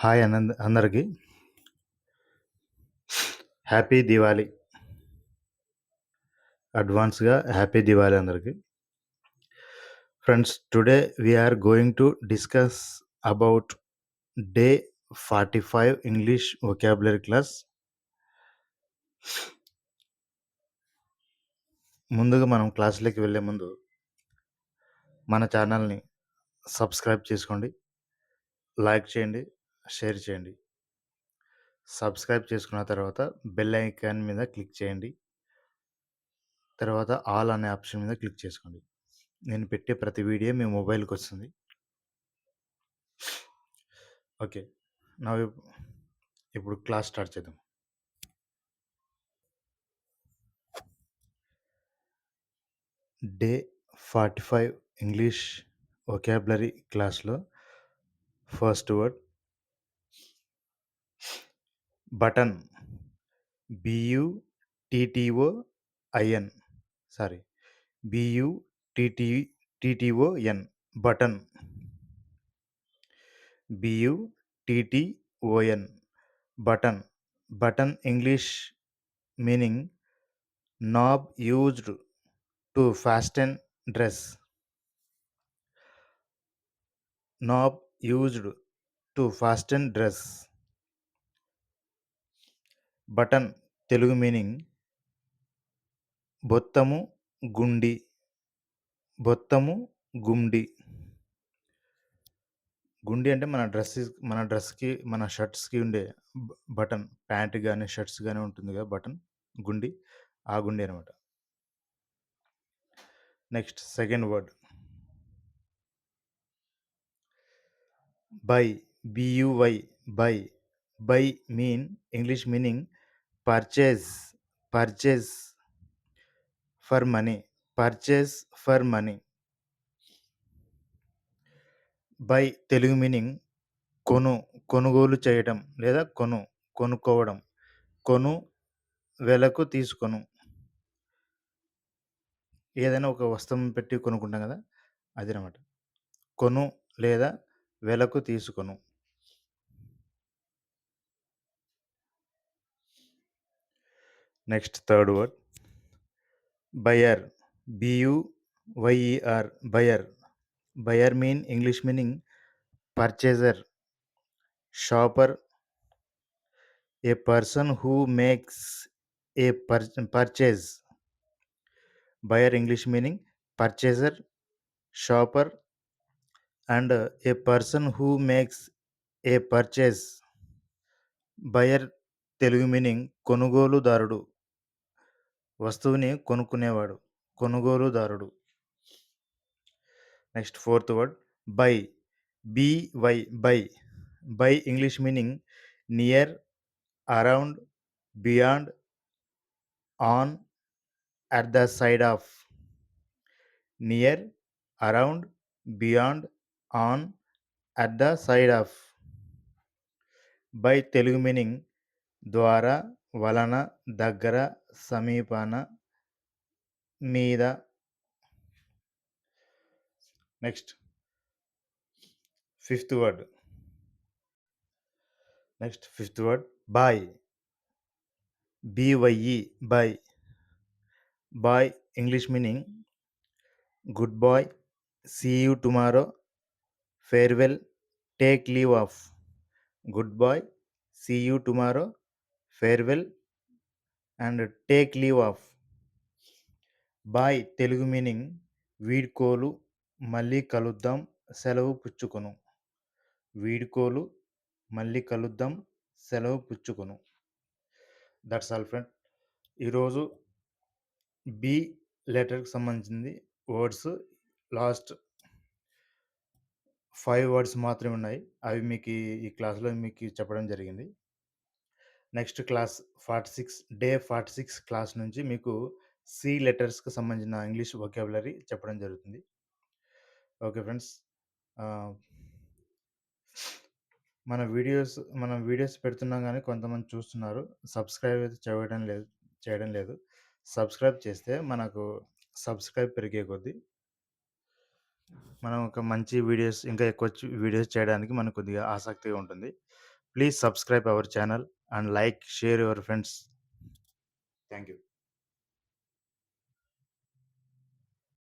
Hi అందరికి happy Diwali. అడ్వాన్స్గా happy Diwali అందరికి. Friends, today we are going to discuss about day 45 English vocabulary class. ముందుగా మనం క్లాస్లోకి వెళ్ళే ముందు మన ఛానల్ని సబ్స్క్రైబ్ చేసుకోండి, లైక్ చేయండి, షేర్ చేయండి. సబ్స్క్రైబ్ చేసుకున్న తర్వాత బెల్ ఐకాన్ మీద క్లిక్ చేయండి. తర్వాత ఆల్ అనే ఆప్షన్ మీద క్లిక్ చేసుకోండి. నేను పెట్టే ప్రతి వీడియో మీ మొబైల్కి వస్తుంది. ఓకే, నా ఇప్పుడు క్లాస్ స్టార్ట్ చేద్దాం. డే 45 ఇంగ్లీష్ వొకాబులరీ క్లాస్లో first word button. BUTTOIN. Sorry, BUTTON. Button. BUTTON. Button. Button English meaning knob used to fasten dress. Knob used to fasten dress. Button తెలుగు మీనింగ్ బొత్తము, గుండి. బొత్తము, గుండి. గుండి అంటే మన డ్రెస్కి మన షర్ట్స్కి ఉండే బటన్. ప్యాంట్ కానీ షర్ట్స్ కానీ ఉంటుంది కదా బటన్, గుండి. ఆ గుండి అనమాట. Next second word by. BUY. By. By mean English meaning purchase. Purchase for money. Purchase for money. By Telugu meaning కొనుగోలు చేయటం లేదా కొనుక్కోవడం. కొను, వెలకు తీసుకొను. ఏదైనా ఒక వస్తువు పెట్టి కొనుక్కుంటాం కదా, అది అనమాట. కొను లేదా వెలకు తీసుకొను. Next third word buyer. BUYER. Buyer. Buyer mean English meaning purchaser, shopper. A person who makes a purchase. Buyer English meaning purchaser, shopper and a person who makes a purchase. Buyer తెలుగు meaning కొనుగోలుదారుడు, వస్తువుని కొనుక్కునేవాడు, కొనుగోలుదారుడు. Next fourth word by. BY. By. By English meaning near, around, beyond, on, at the side of. Near, around, beyond, on, at the side of. By Telugu meaning ద్వారా, వలన, దగ్గర, సమీపాన, మీద. Next fifth word bye. BYE. Bye. Bye English meaning good bye, see you tomorrow, farewell, take leave of. Good bye, see you tomorrow, farewell and take leave of. Bye తెలుగు meaning వీడ్కోలు, మళ్ళీ కలుద్దాం, సెలవు పుచ్చుకొను. వీడ్కోలు, మళ్ళీ కలుద్దాం, సెలవు పుచ్చుకొను. That's all friend. ఈరోజు బి లెటర్కి సంబంధించింది వర్డ్స్. లాస్ట్ 5 వర్డ్స్ మాత్రమే ఉన్నాయి. అవి మీకు ఈ క్లాస్లో మీకు చెప్పడం జరిగింది. నెక్స్ట్ క్లాస్ 46 డే 46 క్లాస్ నుంచి మీకు సి లెటర్స్కి సంబంధించిన ఇంగ్లీష్ వొకాబులరీ చెప్పడం జరుగుతుంది. ఓకే ఫ్రెండ్స్, మనం వీడియోస్ పెడుతున్నాం కానీ కొంతమంది చూస్తున్నారు, సబ్స్క్రైబ్ అయితే చేయడం లేదు. సబ్స్క్రైబ్ చేస్తే మనకు సబ్స్క్రైబ్ పెరిగే కొద్దీ మనం ఒక మంచి వీడియోస్, ఇంకా ఎక్కువ వీడియోస్ చేయడానికి మనకు కొద్దిగా ఆసక్తిగా ఉంటుంది. Please subscribe our channel and like, share your friends. Thank you.